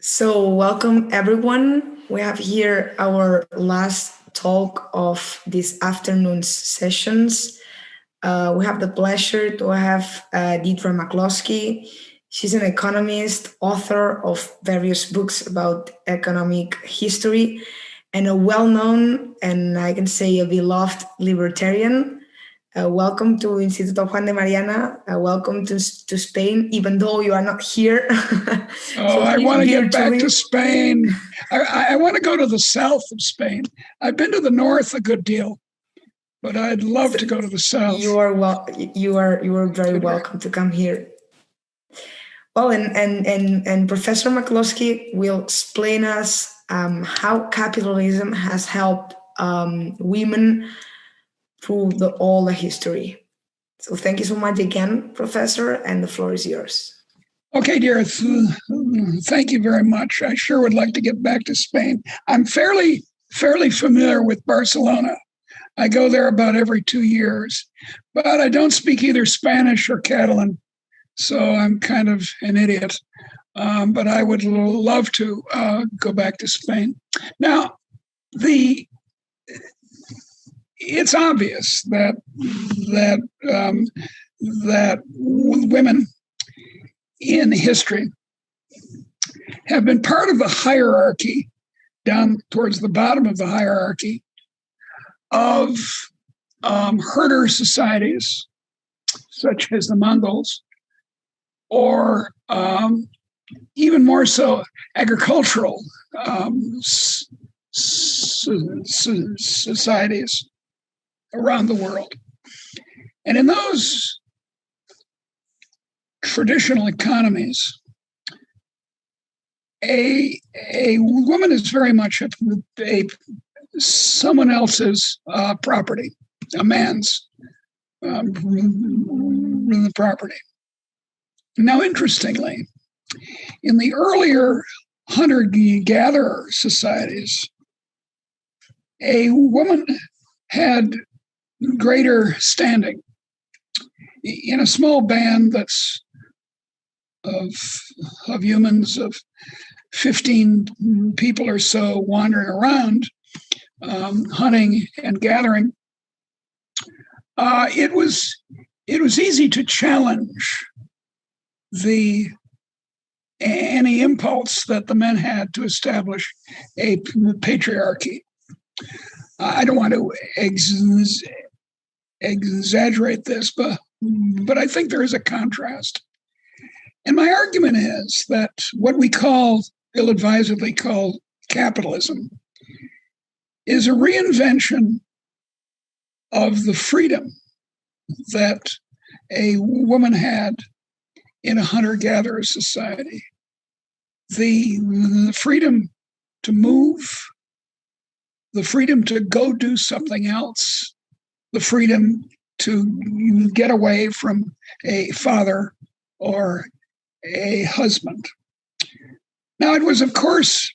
So, welcome everyone. We have here our last talk of this afternoon's sessions. We have the pleasure to have Deirdre McCloskey. She's an economist, author of various books about economic history, and a well-known and I can say a beloved libertarian. Welcome to Instituto Juan de Mariana. Welcome to Spain, even though you are not here. So I want to get back to Spain. I want to go to the south of Spain. I've been to the north a good deal, but I'd love to go to the south. You are very welcome to come here. Well, and Professor McCloskey will explain us how capitalism has helped women through all the history. So thank you so much again, Professor, and the floor is yours. Okay, dear. Thank you very much. I sure would like to get back to Spain. I'm fairly familiar with Barcelona. I go there about every 2 years, but I don't speak either Spanish or Catalan, so I'm kind of an idiot. But I would love to go back to Spain. Now, it's obvious that women in history have been part of the hierarchy, down towards the bottom of the hierarchy of herder societies, such as the Mongols, or even more so agricultural societies around the world. And in those traditional economies, a woman is very much someone else's property, a man's property. Now, interestingly, in the earlier hunter-gatherer societies, a woman had greater standing. In a small band that's of humans, of 15 people or so wandering around, hunting and gathering, it was easy to challenge any impulse that the men had to establish a patriarchy. I don't want to exaggerate this, but I think there is a contrast. And my argument is that what we ill-advisedly call capitalism is a reinvention of the freedom that a woman had in a hunter-gatherer society. The freedom to move, the freedom to go do something else, the freedom to get away from a father or a husband. Now, it was, of course,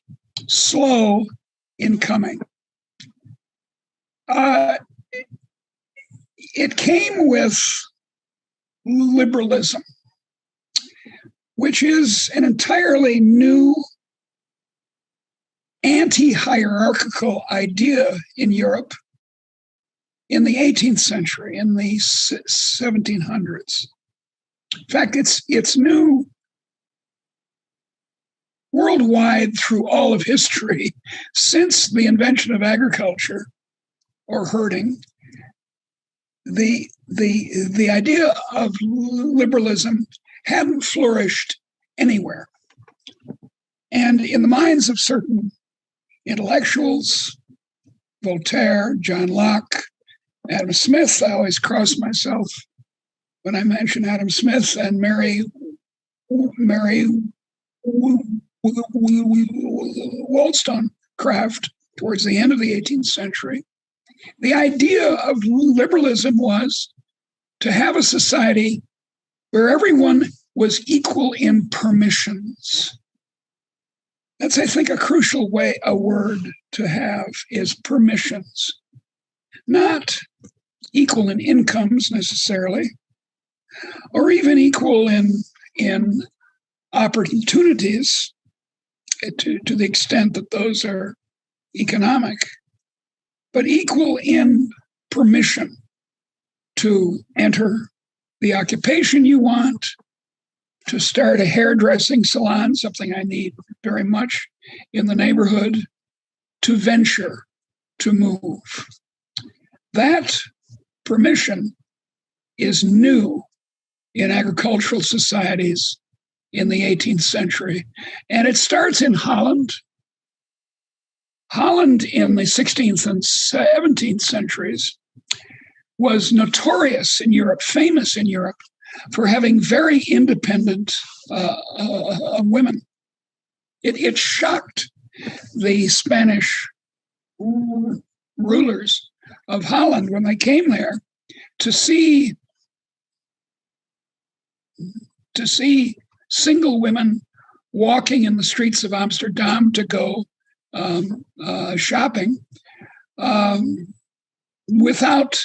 slow in coming. It came with liberalism, which is an entirely new anti-hierarchical idea in Europe in the 18th century, in the 1700s. In fact, it's new worldwide through all of history since the invention of agriculture or herding. The idea of liberalism hadn't flourished anywhere. And in the minds of certain intellectuals, Voltaire, John Locke, Adam Smith, I always cross myself when I mention Adam Smith, and Mary Wollstonecraft towards the end of the 18th century. The idea of liberalism was to have a society where everyone was equal in permissions. That's, I think, a crucial word to have is permissions. Not equal in incomes necessarily, or even equal in opportunities, to the extent that those are economic, but equal in permission to enter the occupation you want, to start a hairdressing salon, something I need very much in the neighborhood, to venture, to move. That permission is new in agricultural societies in the 18th century. And it starts in Holland. Holland in the 16th and 17th centuries was notorious in Europe, famous in Europe, for having very independent women. It shocked the Spanish rulers of Holland when they came there to see single women walking in the streets of Amsterdam to go shopping without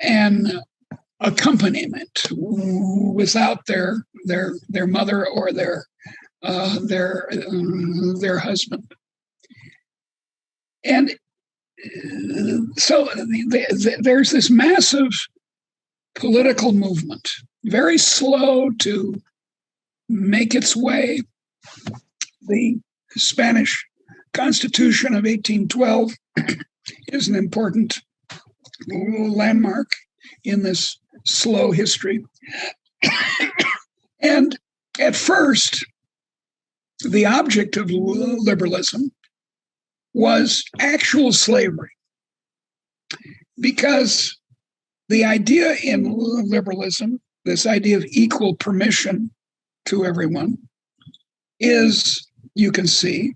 an accompaniment, without their mother or their husband. And so there's this massive political movement, very slow to make its way. The Spanish Constitution of 1812 is an important landmark in this slow history. And at first, the object of liberalism was actual slavery, because the idea in liberalism, this idea of equal permission to everyone, is, you can see,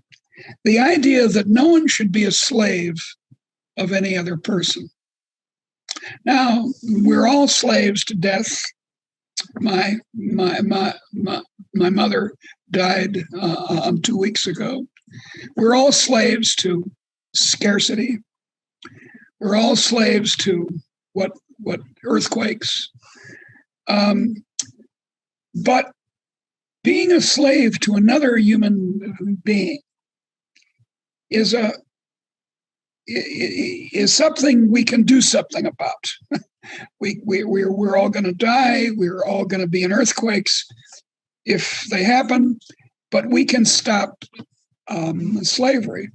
the idea that no one should be a slave of any other person. Now, we're all slaves to death. My mother died 2 weeks ago. We're all slaves to scarcity. We're all slaves to what earthquakes. But being a slave to another human being is something we can do something about. We're all going to die. We're all going to be in earthquakes if they happen, but we can stop slavery.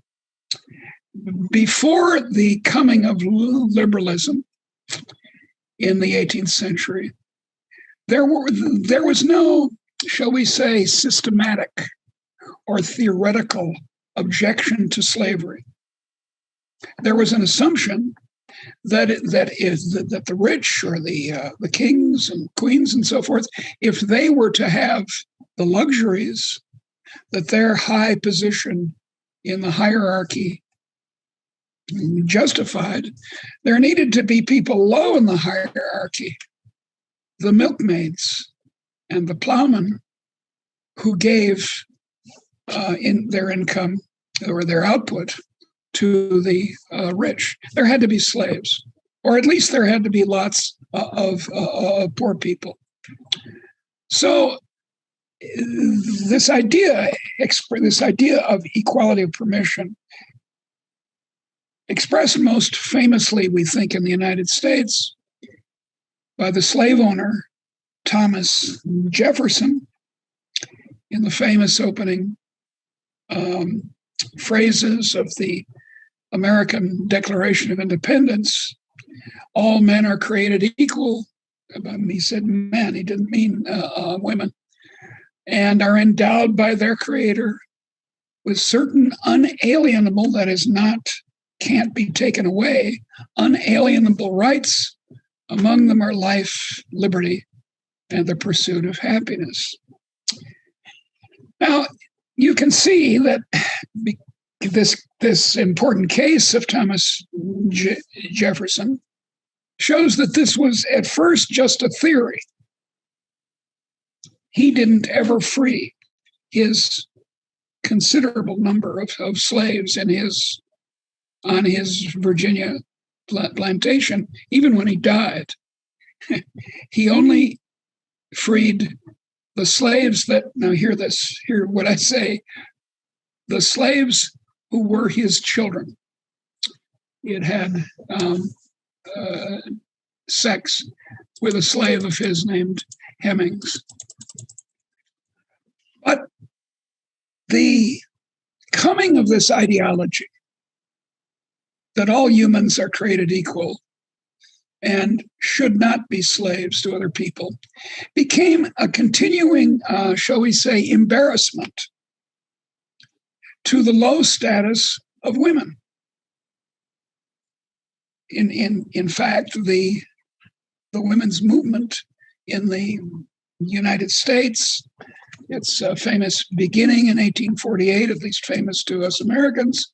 Before the coming of liberalism in the 18th century, there was no, shall we say, systematic or theoretical objection to slavery. There was an assumption that the rich or the kings and queens and so forth, if they were to have the luxuries that their high position in the hierarchy justified, there needed to be people low in the hierarchy, the milkmaids and the plowmen, who gave in their income or their output to the rich. There had to be slaves, or at least there had to be lots of poor people. So this idea of equality of permission, expressed most famously, we think, in the United States by the slave owner Thomas Jefferson in the famous opening phrases of the American Declaration of Independence: all men are created equal. He said men, he didn't mean women, and are endowed by their creator with certain unalienable, that is, can't be taken away, unalienable rights. Among them are life, liberty, and the pursuit of happiness. Now, you can see that this important case of Thomas Jefferson shows that this was at first just a theory. He didn't ever free his considerable number of slaves on his Virginia plantation, even when he died. He only freed the slaves that, now hear what I say, the slaves who were his children. It had sex with a slave of his named Hemmings. But the coming of this ideology that all humans are created equal and should not be slaves to other people became a continuing, shall we say, embarrassment to the low status of women. In fact, the women's movement in the United States, its famous beginning in 1848, at least famous to us Americans,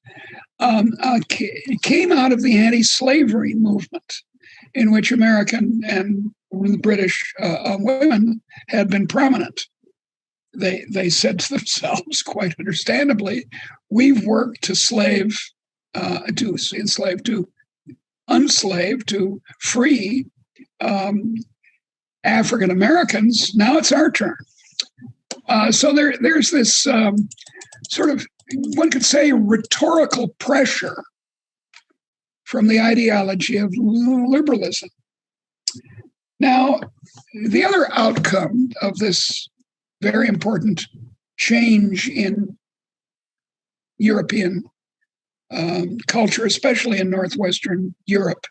came out of the anti-slavery movement, in which American and British women had been prominent. They said to themselves, quite understandably, we've worked to enslave, to unslave, to free African Americans. Now it's our turn. So there's this sort of, one could say, rhetorical pressure from the ideology of liberalism. Now, the other outcome of this very important change in European culture, especially in Northwestern Europe,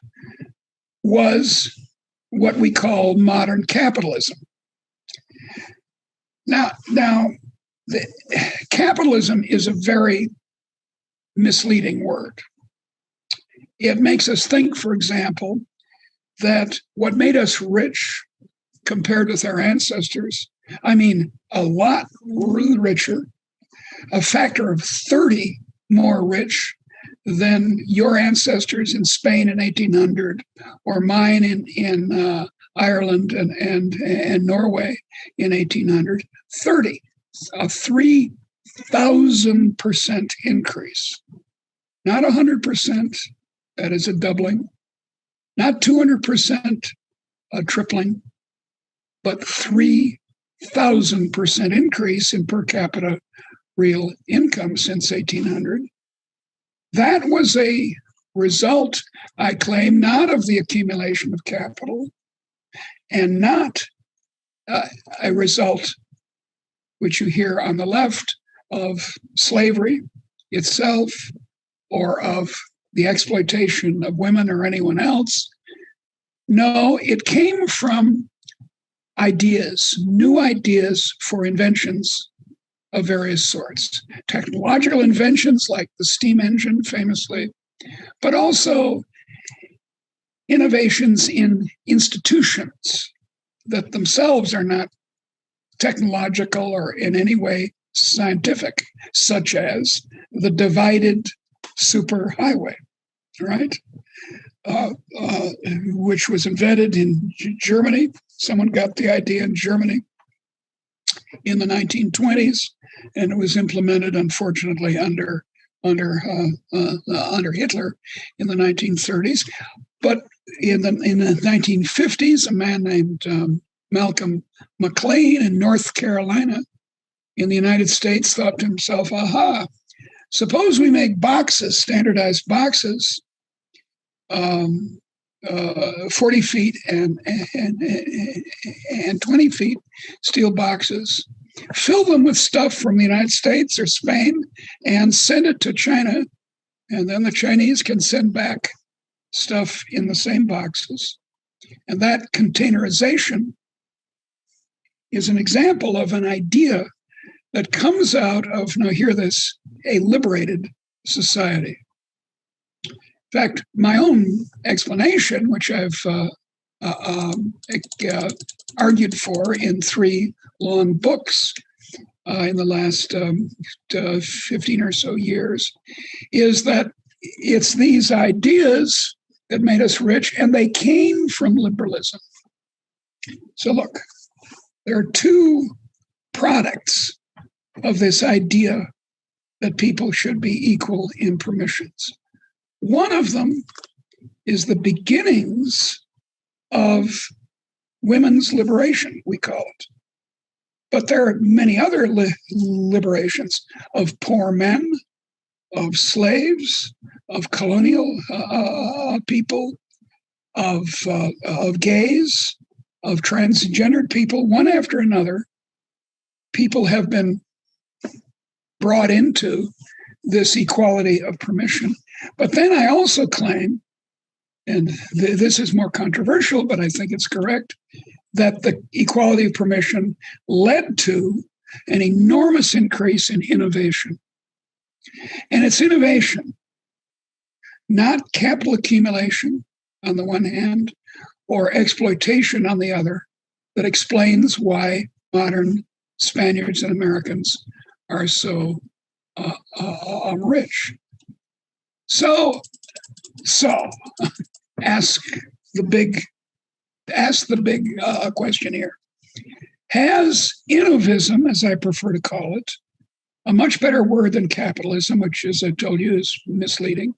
was what we call modern capitalism. Now, capitalism is a very misleading word. It makes us think, for example, that what made us rich compared with our ancestors, I mean, a lot richer, a factor of 30 more rich than your ancestors in Spain in 1800, or mine in Ireland and Norway in 1800, 30, a 3,000% increase. Not 100%, that is a doubling. Not 200%, a tripling, but 3,000% increase in per capita real income since 1800. That was a result, I claim, not of the accumulation of capital, and not a result, which you hear on the left, of slavery itself or of the exploitation of women or anyone else. No, it came from ideas, new ideas for inventions of various sorts. Technological inventions like the steam engine, famously, but also innovations in institutions that themselves are not technological or in any way scientific, such as the divided superhighway, right? Which was invented in Germany. Someone got the idea in Germany in the 1920s, and it was implemented, unfortunately, under Hitler in the 1930s. But in the 1950s, a man named Malcolm McLean in North Carolina in the United States thought to himself, aha, suppose we make boxes, standardized boxes, 40 feet and 20 feet, steel boxes, fill them with stuff from the United States or Spain and send it to China. And then the Chinese can send back stuff in the same boxes. And that containerization is an example of an idea that comes out of, now hear this, a liberated society. In fact, my own explanation, which I've argued for in 3 long books in the last 15 or so years, is that it's these ideas that made us rich, and they came from liberalism. So look, there are 2 products of this idea that people should be equal in permissions. One of them is the beginnings of women's liberation, we call it. But there are many other liberations of poor men, of slaves, of colonial people, of gays, of transgendered people, one after another. People have been brought into this equality of permission. But then I also claim, and this is more controversial, but I think it's correct, that the equality of permission led to an enormous increase in innovation. And it's innovation, not capital accumulation on the one hand, or exploitation on the other, that explains why modern Spaniards and Americans are so rich. So ask the big question here. Has innovism, as I prefer to call it, a much better word than capitalism, which, as I told you, is misleading,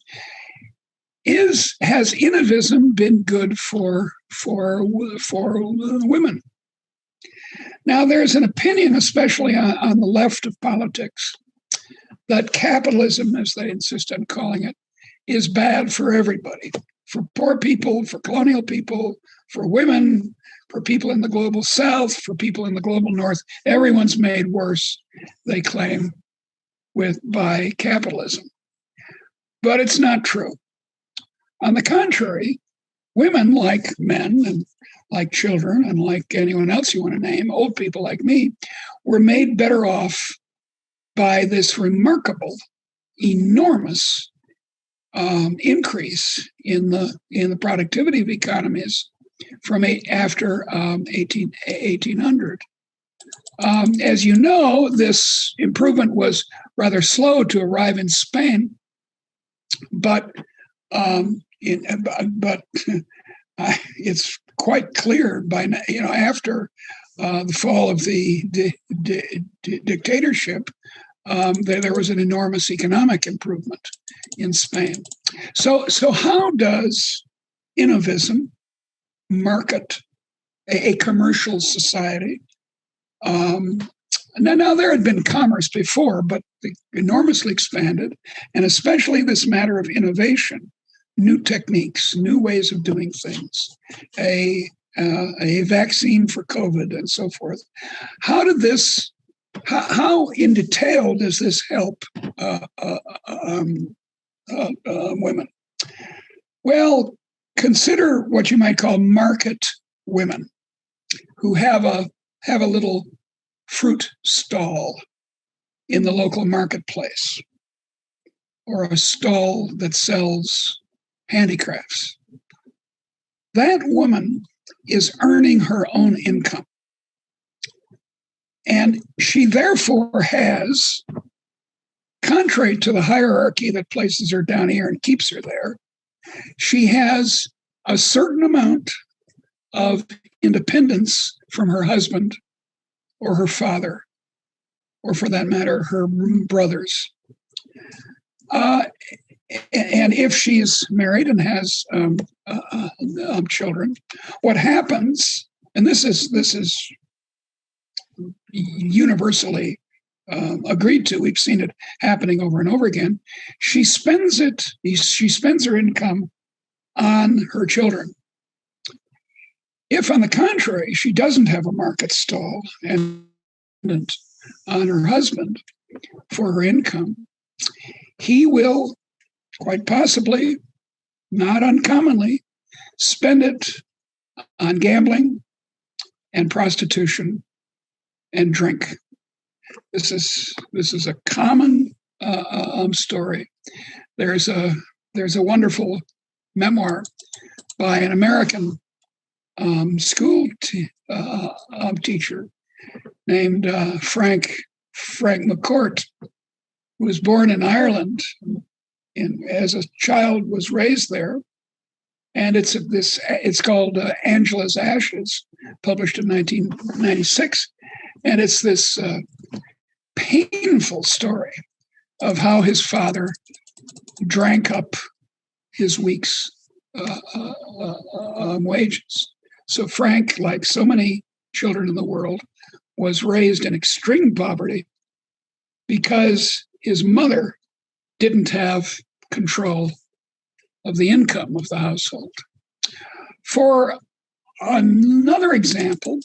has innovism been good for women? Now, there's an opinion, especially on the left of politics, that capitalism, as they insist on calling it, is bad for everybody, for poor people, for colonial people, for women, for people in the global south, for people in the global north. Everyone's made worse, they claim, by capitalism. But it's not true. On the contrary, women, like men and like children and like anyone else you want to name, old people like me, were made better off by this remarkable, enormous increase in the productivity of economies from after 1800. As you know, this improvement was rather slow to arrive in Spain, but it's quite clear by now, after the fall of the dictatorship, there was an enormous economic improvement in Spain. So how does innovism market a commercial society? Now, there had been commerce before, but enormously expanded, and especially this matter of innovation, new techniques, new ways of doing things, a vaccine for COVID and so forth. How in detail does this help women? Well, consider what you might call market women who have a little fruit stall in the local marketplace, or a stall that sells handicrafts. That woman is earning her own income. And she therefore has, contrary to the hierarchy that places her down here and keeps her there, she has a certain amount of independence from her husband or her father, or for that matter, her brothers. And if she's married and has children, what happens, and this is universally agreed to, we've seen it happening over and over again, she spends her income on her children. If, on the contrary, she doesn't have a market stall and on her husband for her income, he will quite possibly, not uncommonly, spend it on gambling and prostitution and drink. This is a common story. There's a wonderful memoir by an American school teacher named Frank McCourt, who was born in Ireland and as a child was raised there. And it's called Angela's Ashes, published in 1996. And it's this painful story of how his father drank up his week's wages. So Frank, like so many children in the world, was raised in extreme poverty because his mother didn't have control of the income of the household. For another example,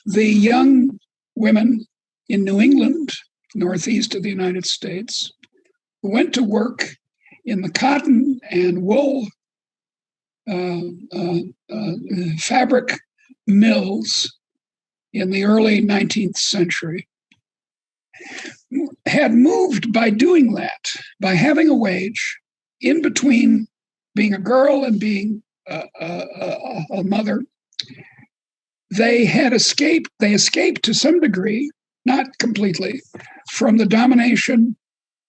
the young women in New England, northeast of the United States, who went to work in the cotton and wool fabric mills in the early 19th century had moved by doing that, by having a wage in between being a girl and being a mother. They escaped to some degree, not completely, from the domination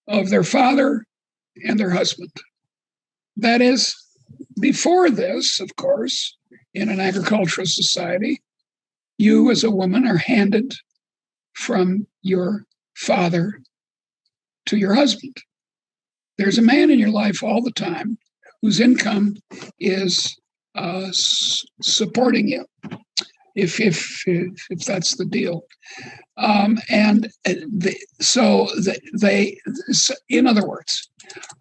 of their father and their husband. That is, before this, of course, in an agricultural society, you as a woman are handed from your father to your husband. There's a man in your life all the time whose income is supporting you, if that's the deal. In other words,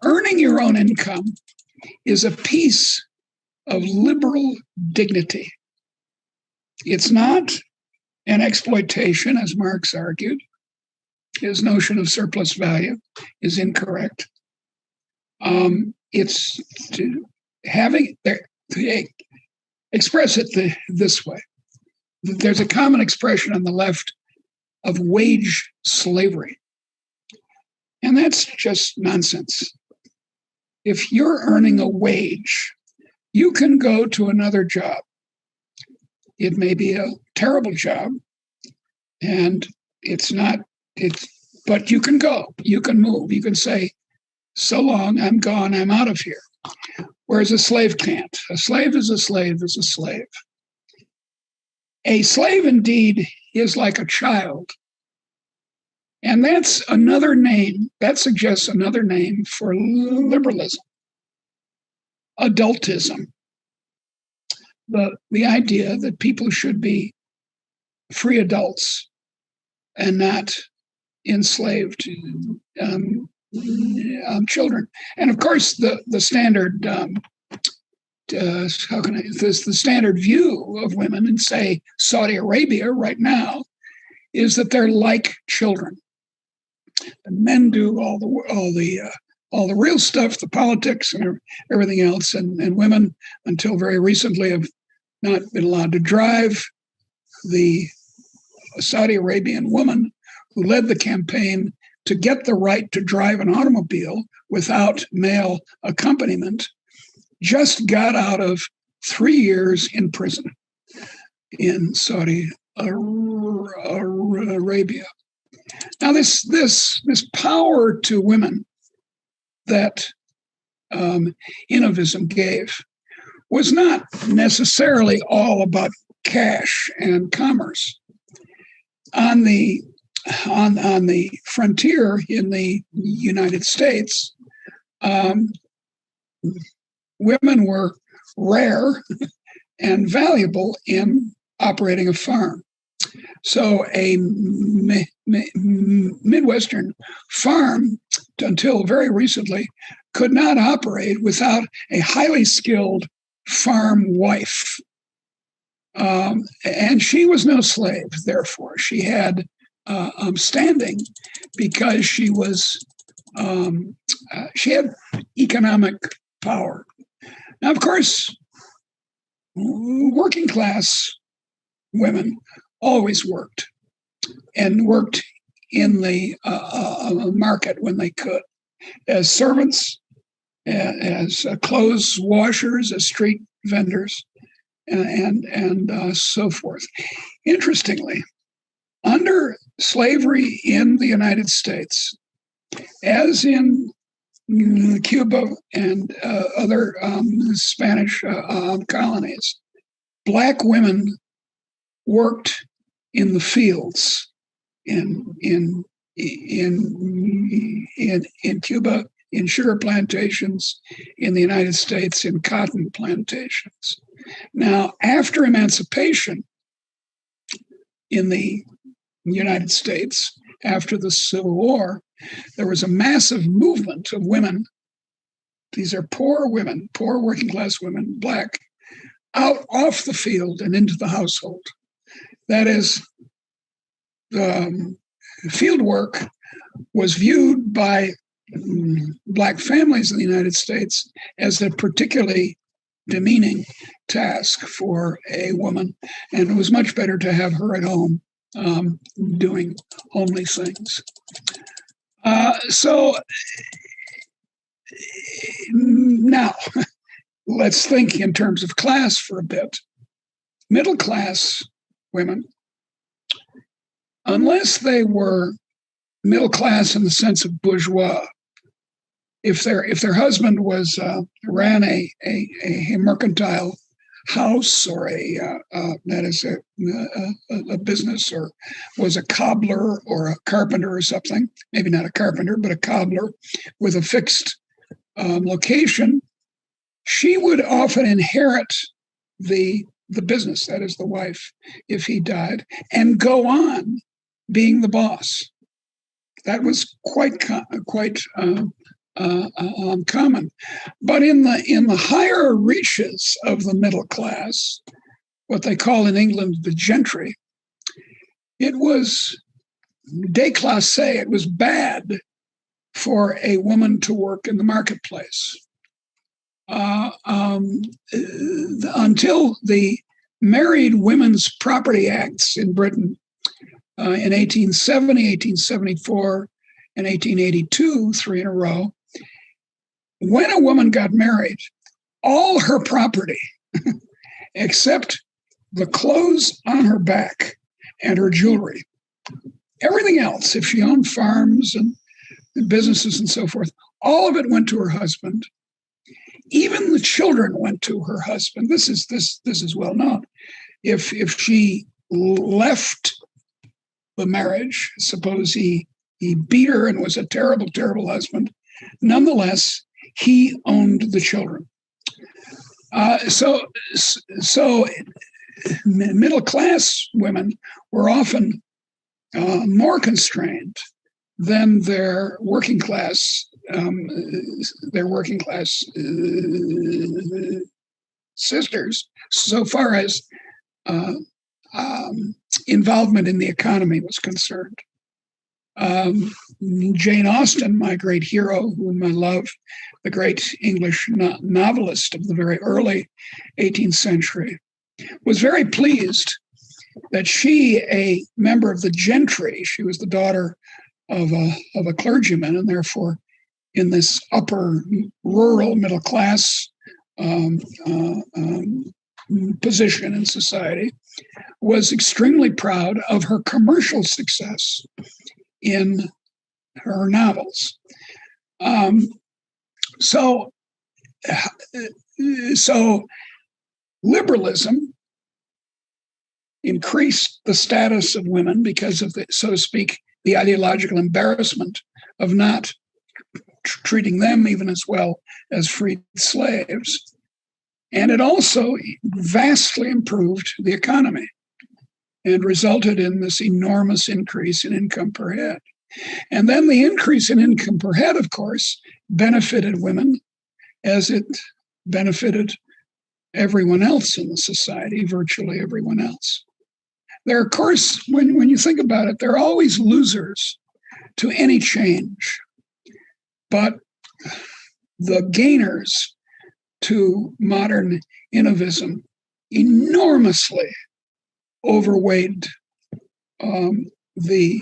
earning your own income is a piece of liberal dignity. It's not an exploitation, as Marx argued. His notion of surplus value is incorrect. It's express it this way. There's a common expression on the left of wage slavery. And that's just nonsense. If you're earning a wage, you can go to another job. It may be a terrible job, but you can go, you can move, you can say, so long, I'm gone, I'm out of here. Whereas a slave can't. A slave is a slave is a slave. A slave indeed is like a child. And that's another name, that suggests another name for liberalism, adultism. The idea that people should be free adults and not enslaved children. And of course, the standard the standard view of women in, say, Saudi Arabia right now is that they're like children. And men do all the real stuff, the politics and everything else, and women, until very recently, have not been allowed to drive. The Saudi Arabian woman who led the campaign to get the right to drive an automobile without male accompaniment just got out of 3 years in prison in Saudi Arabia. Now, this power to women that innovism gave was not necessarily all about cash and commerce. On the frontier in the United States, women were rare and valuable in operating a farm. So a Midwestern farm, until very recently, could not operate without a highly skilled farm wife. And she was no slave, therefore. She had standing because she had economic power. Now, of course, working class women always worked in the market when they could, as servants, as clothes washers, as street vendors, and so forth. Interestingly, under slavery in the United States, as in Cuba and other Spanish colonies, Black women worked in the fields in Cuba, in sugar plantations, in the United States, in cotton plantations. Now, after emancipation in the United States after the Civil War, there was a massive movement of women. These are poor women, poor working class women, black, out off the field and into the household. That is, field work was viewed by black families in the United States as a particularly demeaning task for a woman, and it was much better to have her at home doing homely things. So now let's think in terms of class for a bit. Middle class women, unless they were middle class in the sense of bourgeois, if their husband ran a mercantile house or a business, or was a cobbler or a carpenter or something, maybe not a carpenter, but a cobbler with a fixed location, she would often inherit the business, that is the wife, if he died, and go on being the boss. That was quite common. But in the higher reaches of the middle class, what they call in England the gentry, it was déclassé. It was bad for a woman to work in the marketplace. Until the Married Women's Property Acts in Britain in 1870, 1874, and 1882, 3 in a row, when a woman got married, all her property, except the clothes on her back and her jewelry, everything else, if she owned farms and businesses and so forth, all of it went to her husband. Even the children went to her husband. This is well known. If she left the marriage, suppose he beat her and was a terrible, terrible husband, nonetheless, he owned the children. So middle class women were often more constrained than their working class sisters, so far as involvement in the economy was concerned. Jane Austen, my great hero, whom I love, the great English novelist of the very early 18th century, was very pleased that she, a member of the gentry, she was the daughter of a clergyman, and therefore in this upper rural middle class position in society, was extremely proud of her commercial success in her novels. So liberalism increased the status of women because of the, so to speak, the ideological embarrassment of not treating them even as well as freed slaves. And it also vastly improved the economy and resulted in this enormous increase in income per head. And then the increase in income per head, of course, benefited women as it benefited everyone else in the society, virtually everyone else. There, of course, when you think about it, there are always losers to any change. But the gainers to modern innovism enormously overweighed the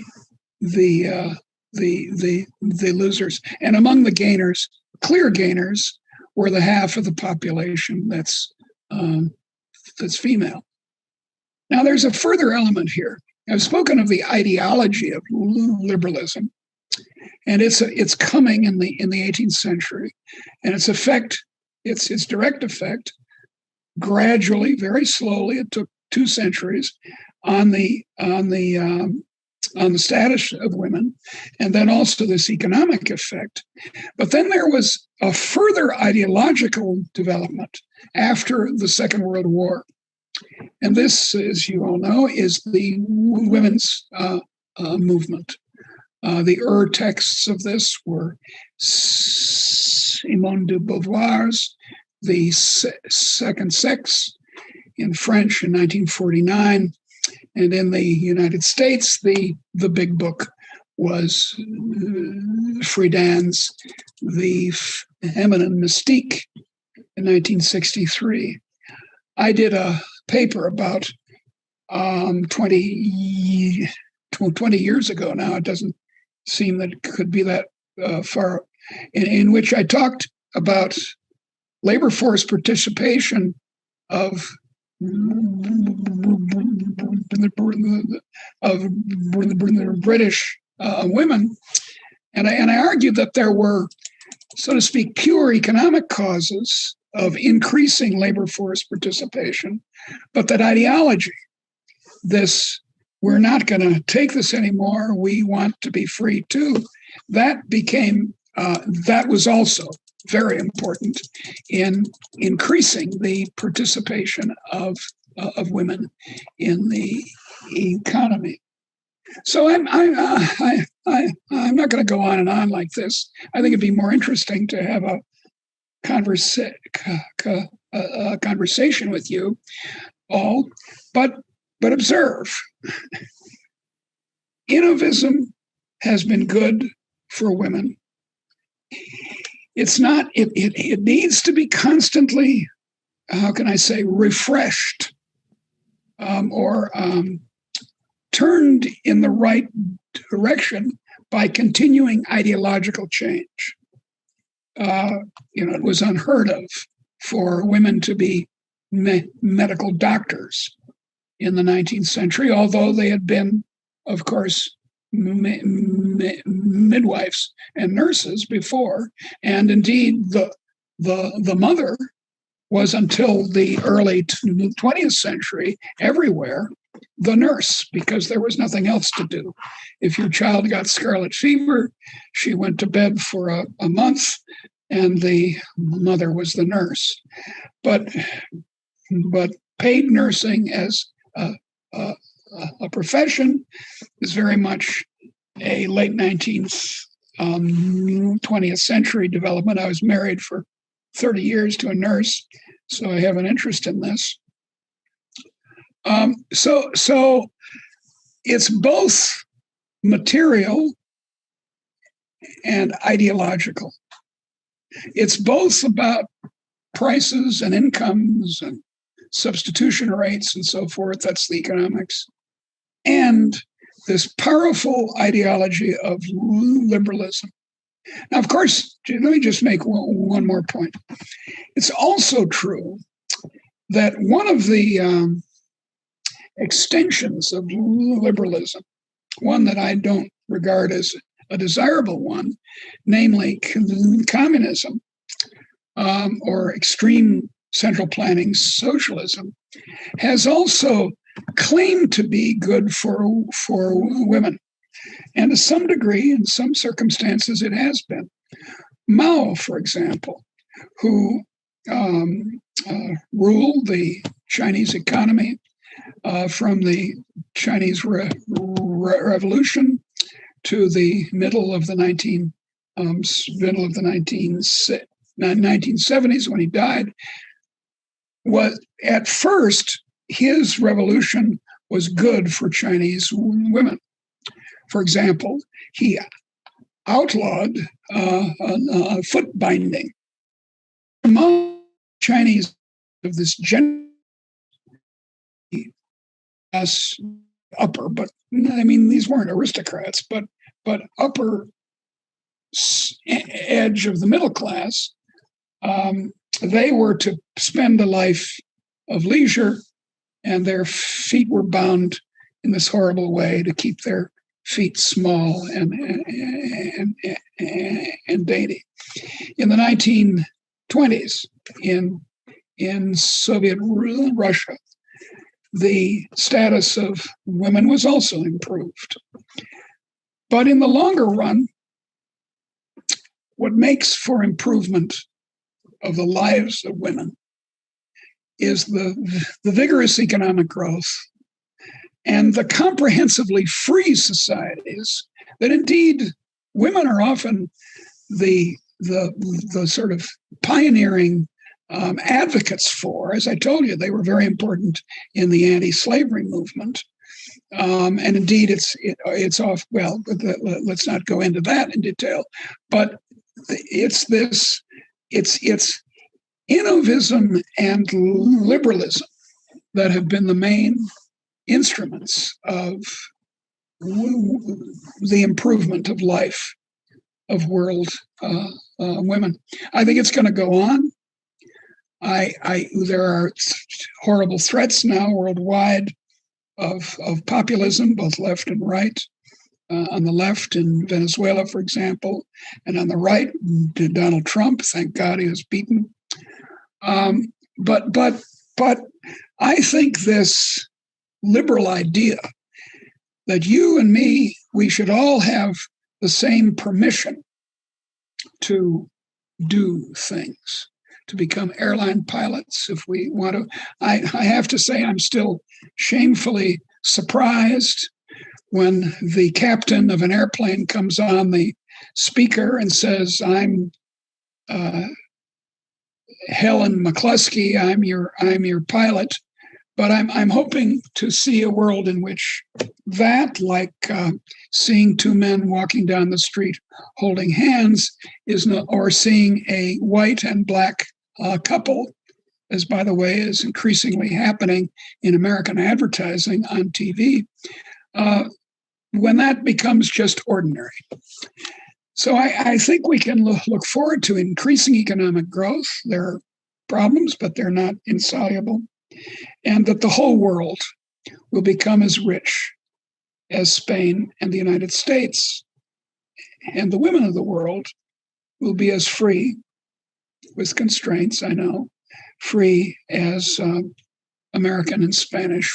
losers. And among the gainers, clear gainers, were the half of the population that's female. Now, there's a further element here. I've spoken of the ideology of liberalism, and it's coming in the 18th century, and its effect, its direct effect, gradually, very slowly, it took 2 centuries, on the status of women, and then also this economic effect. But then there was a further ideological development after the Second World War. And this, as you all know, is the women's movement. The texts of this were Simone de Beauvoir's The Second Sex in French in 1949. And in the United States, the big book was Friedan's The Feminine Mystique in 1963. I did a paper about 20 years ago now. It doesn't seem that it could be that far, in which I talked about labor force participation of British women, and I argued that there were, so to speak, pure economic causes of increasing labor force participation, but that ideology, this we're not going to take this anymore, we want to be free too, that was also very important in increasing the participation of women in the economy. So I'm not going to go on and on like this. I think it'd be more interesting to have a conversation with you all, but observe. Innovism has been good for women. It's not, it needs to be constantly, how can I say, refreshed or turned in the right direction by continuing ideological change. It was unheard of for women to be medical doctors in the 19th century, although they had been, of course, midwives and nurses before, and indeed the mother was, until the early 20th century, everywhere the nurse, because there was nothing else to do. If your child got scarlet fever, she went to bed for a month, and the mother was the nurse. But paid nursing as a profession is very much a late 20th century development. I was married for 30 years to a nurse, so I have an interest in this. So it's both material and ideological. It's both about prices and incomes and substitution rates and so forth. That's the economics. And this powerful ideology of liberalism. Now, of course, let me just make one more point. It's also true that one of the extensions of liberalism, one that I don't regard as a desirable one, namely communism or extreme central planning socialism, has also claimed to be good for women. And to some degree, in some circumstances, it has been. Mao, for example, who ruled the Chinese economy from the Chinese Revolution to the middle of the 1970s, when he died, was at first his revolution was good for Chinese women. For example, he outlawed foot binding. Among Chinese of this upper, but I mean, these weren't aristocrats, but upper edge of the middle class, they were to spend a life of leisure, and their feet were bound in this horrible way to keep their feet small and dainty. In the 1920s, in Soviet Russia, the status of women was also improved. But in the longer run, what makes for improvement of the lives of women is the vigorous economic growth and the comprehensively free societies that indeed women are often the sort of pioneering advocates for. As I told you, they were very important in the anti-slavery movement. And indeed, it's off. Well, let's not go into that in detail. But it's innovism and liberalism that have been the main instruments of the improvement of life of world women. I think it's going to go on. There are horrible threats now worldwide of populism, both left and right. On the left in Venezuela, for example, and on the right, Donald Trump. Thank God he was beaten. But I think this liberal idea that you and me, we should all have the same permission to do things, to become airline pilots if we want to. I have to say I'm still shamefully surprised when the captain of an airplane comes on the speaker and says, I'm Helen McCloskey, I'm your pilot. But I'm hoping to see a world in which that, like seeing two men walking down the street holding hands, is not, or seeing a white and black couple, as by the way is increasingly happening in American advertising on TV, when that becomes just ordinary. So I think we can look forward to increasing economic growth. There are problems, but they're not insoluble. And that the whole world will become as rich as Spain and the United States. And the women of the world will be as free, with constraints, I know, free as American and Spanish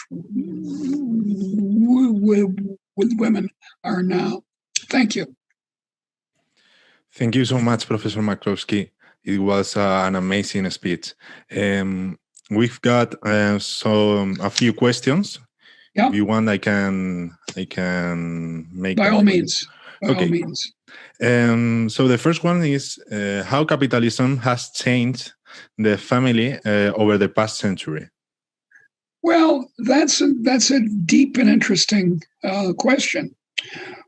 women are now. Thank you. Thank you so much, Professor McCloskey. It was an amazing speech. We've got a few questions. Yeah. If you want, I can make. By all means. Okay. All means. So the first one is how capitalism has changed the family over the past century. Well, that's a deep and interesting question.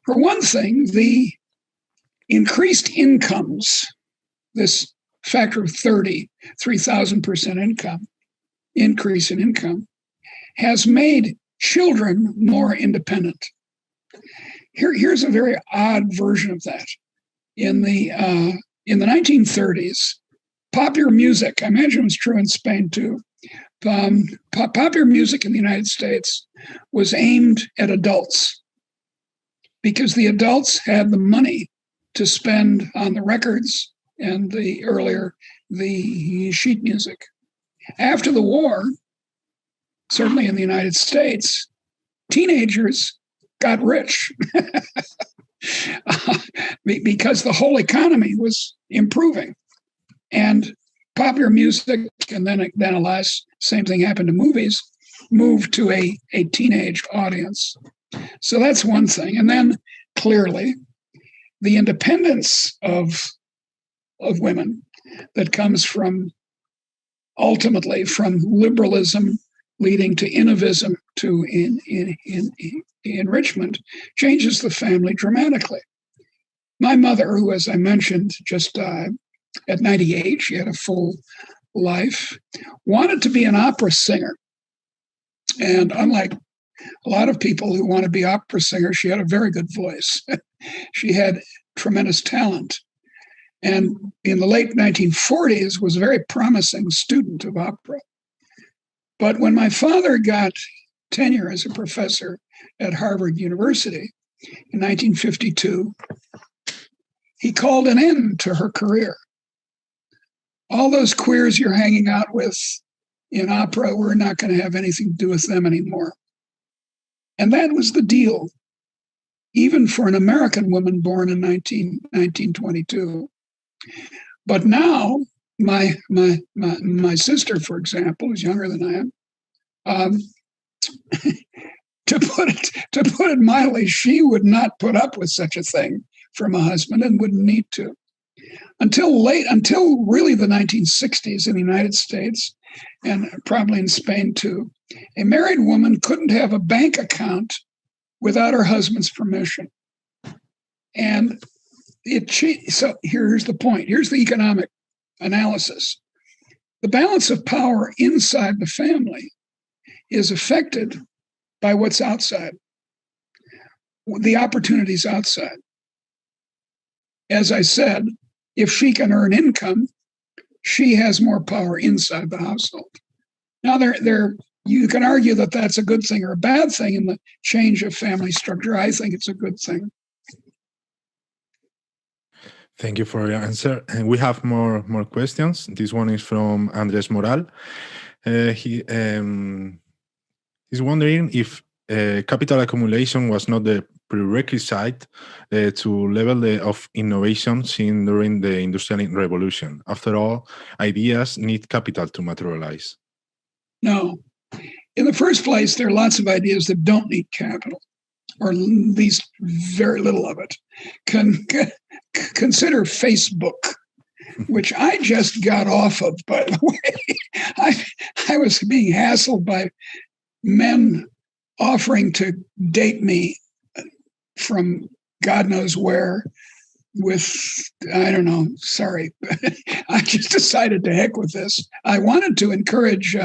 For one thing, the increased incomes, this factor of 3,000% increase in income, has made children more independent. Here's a very odd version of that. In the 1930s, popular music, I imagine it was true in Spain too, popular music in the United States was aimed at adults because the adults had the money to spend on the records and the sheet music. After the war, certainly in the United States, teenagers got rich because the whole economy was improving. And popular music, and then alas, same thing happened to movies, moved to a teenage audience. So that's one thing. And then clearly, the independence of women that comes ultimately from liberalism leading to innovism to enrichment changes the family dramatically. My mother, who, as I mentioned, just died at 98, she had a full life, wanted to be an opera singer. And unlike a lot of people who want to be opera singers, she had a very good voice. She had tremendous talent. And in the late 1940s was a very promising student of opera. But when my father got tenure as a professor at Harvard University in 1952, he called an end to her career. All those queers you're hanging out with in opera, we're not going to have anything to do with them anymore. And that was the deal, even for an American woman born in 1922. But now, my sister, for example, who's younger than I am, to put it mildly, she would not put up with such a thing from a husband and wouldn't need to. Until really the 1960s in the United States, and probably in Spain too, a married woman couldn't have a bank account without her husband's permission. And so here's the point. Here's the economic analysis. The balance of power inside the family is affected by what's outside, the opportunities outside. As I said, if she can earn income, she has more power inside the household. Now, you can argue that that's a good thing or a bad thing in the change of family structure. I think it's a good thing. Thank you for your answer. And we have more questions. This one is from Andres Moral. He's wondering if capital accumulation was not the prerequisite to level of innovation seen during the Industrial Revolution. After all, ideas need capital to materialize. No. In the first place, there are lots of ideas that don't need capital, or at least very little of it. Consider Facebook, which I just got off of, by the way. I was being hassled by men offering to date me from God knows where with, I don't know, sorry. I just decided to heck with this. I wanted to encourage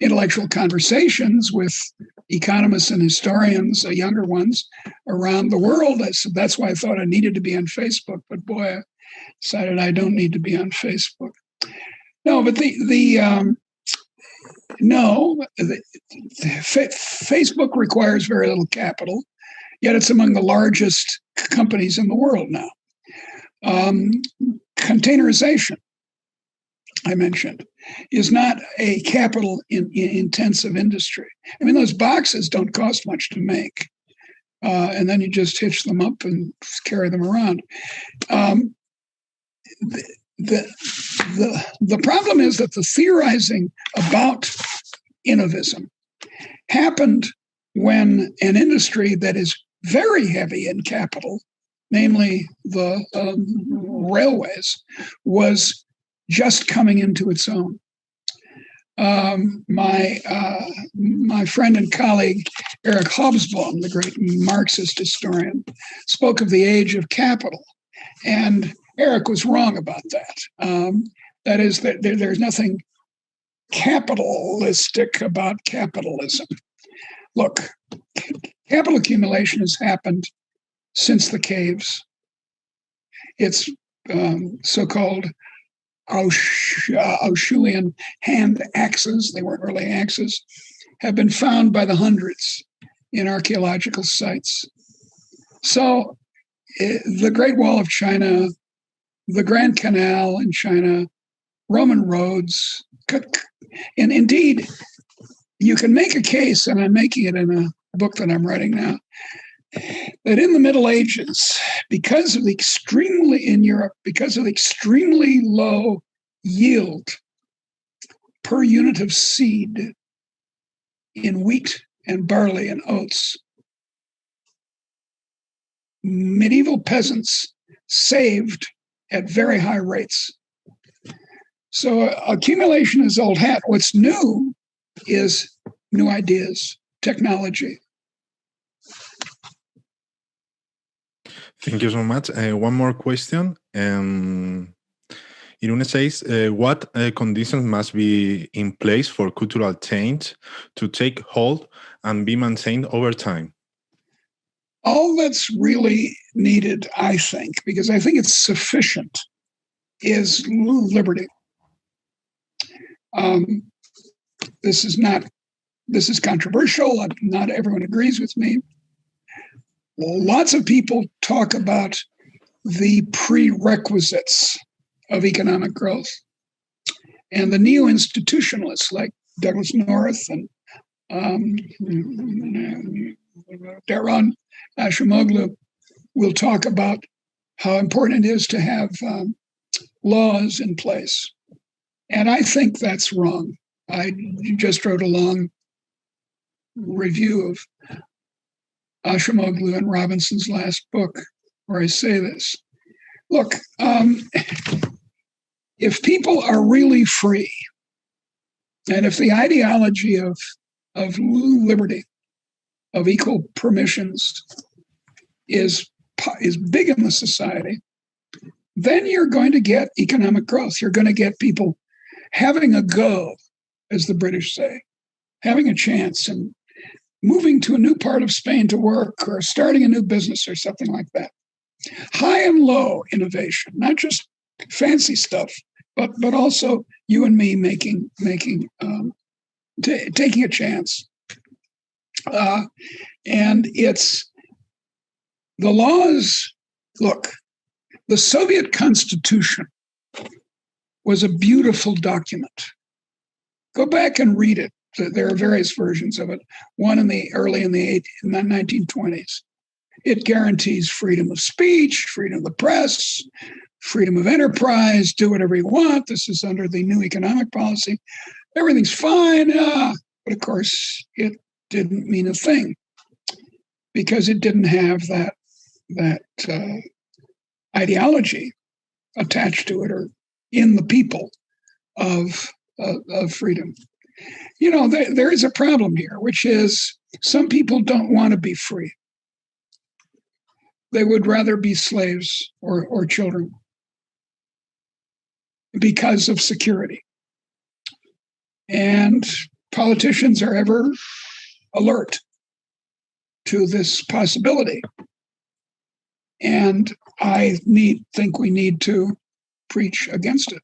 intellectual conversations with economists and historians, younger ones around the world. So that's why I thought I needed to be on Facebook. But boy, I decided I don't need to be on Facebook. No, but Facebook requires very little capital, yet it's among the largest companies in the world now. Containerization, I mentioned, is not a capital intensive industry. I mean, those boxes don't cost much to make. And then you just hitch them up and carry them around. The problem is that the theorizing about innovism happened when an industry that is very heavy in capital, namely the railways, was just coming into its own. My friend and colleague Eric Hobsbawm, the great Marxist historian, spoke of the age of capital, and Eric was wrong about that. That is, that there's nothing capitalistic about capitalism. Look, capital accumulation has happened since the caves. It's so-called Auschwitzian hand axes, they weren't really axes, have been found by the hundreds in archaeological sites. So the Great Wall of China, the Grand Canal in China, Roman roads, and indeed, you can make a case, and I'm making it in a book that I'm writing now, that in the Middle Ages, because of the extremely low yield per unit of seed in wheat and barley and oats, medieval peasants saved at very high rates. So accumulation is old hat. What's new is new ideas, technology. Thank you so much. One more question. Irune says, what conditions must be in place for cultural change to take hold and be maintained over time? All that's really needed, I think, because I think it's sufficient, is liberty. This is controversial. Not everyone agrees with me. Lots of people talk about the prerequisites of economic growth. And the neo-institutionalists like Douglas North and Daron Acemoglu will talk about how important it is to have laws in place. And I think that's wrong. I just wrote a long review of Ashimoglu and Robinson's last book, where I say this. Look, if people are really free, and if the ideology of liberty, of equal permissions, is big in the society, then you're going to get economic growth. You're going to get people having a go, as the British say, having a chance and moving to a new part of Spain to work or starting a new business or something like that. High and low innovation, not just fancy stuff, but also you and me taking a chance. And it's the laws. Look, the Soviet Constitution was a beautiful document. Go back and read it. There are various versions of it. One in the 1920s. It guarantees freedom of speech, freedom of the press, freedom of enterprise, do whatever you want. This is under the new economic policy. Everything's fine. But of course, it didn't mean a thing because it didn't have that ideology attached to it or in the people of freedom. You know, there is a problem here, which is some people don't want to be free. They would rather be slaves or children because of security. And politicians are ever alert to this possibility. And I think we need to preach against it.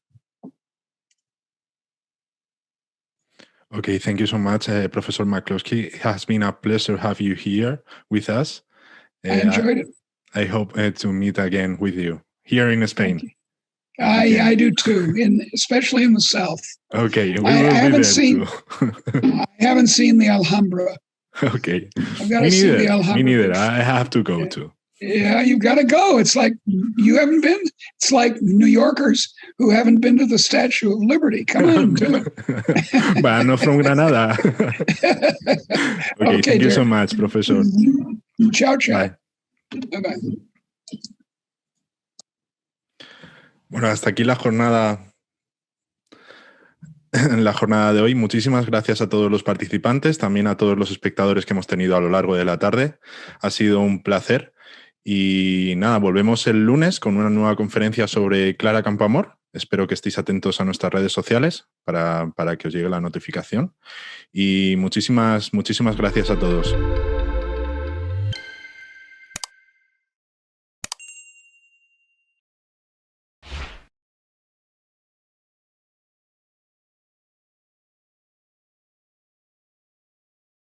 Okay, thank you so much, Professor McCloskey. It has been a pleasure to have you here with us. I enjoyed it. I hope to meet again with you here in Spain. I do too, especially in the South. Okay, I haven't seen the Alhambra. Okay, I've got to see the Alhambra. Me neither. I have to go too. Yeah, you've got to go. It's like you haven't been. It's like New Yorkers who haven't been to the Statue of Liberty. Come on, do it. But I'm not from Granada. Okay, thank you so much, Professor. Ciao, ciao. Bye. Bye-bye. Bueno, hasta aquí la jornada de hoy. Muchísimas gracias a todos los participantes, también a todos los espectadores que hemos tenido a lo largo de la tarde. Ha sido un placer. Y nada, volvemos el lunes con una nueva conferencia sobre Clara Campoamor. Espero que estéis atentos a nuestras redes sociales para que os llegue la notificación. Y muchísimas gracias a todos.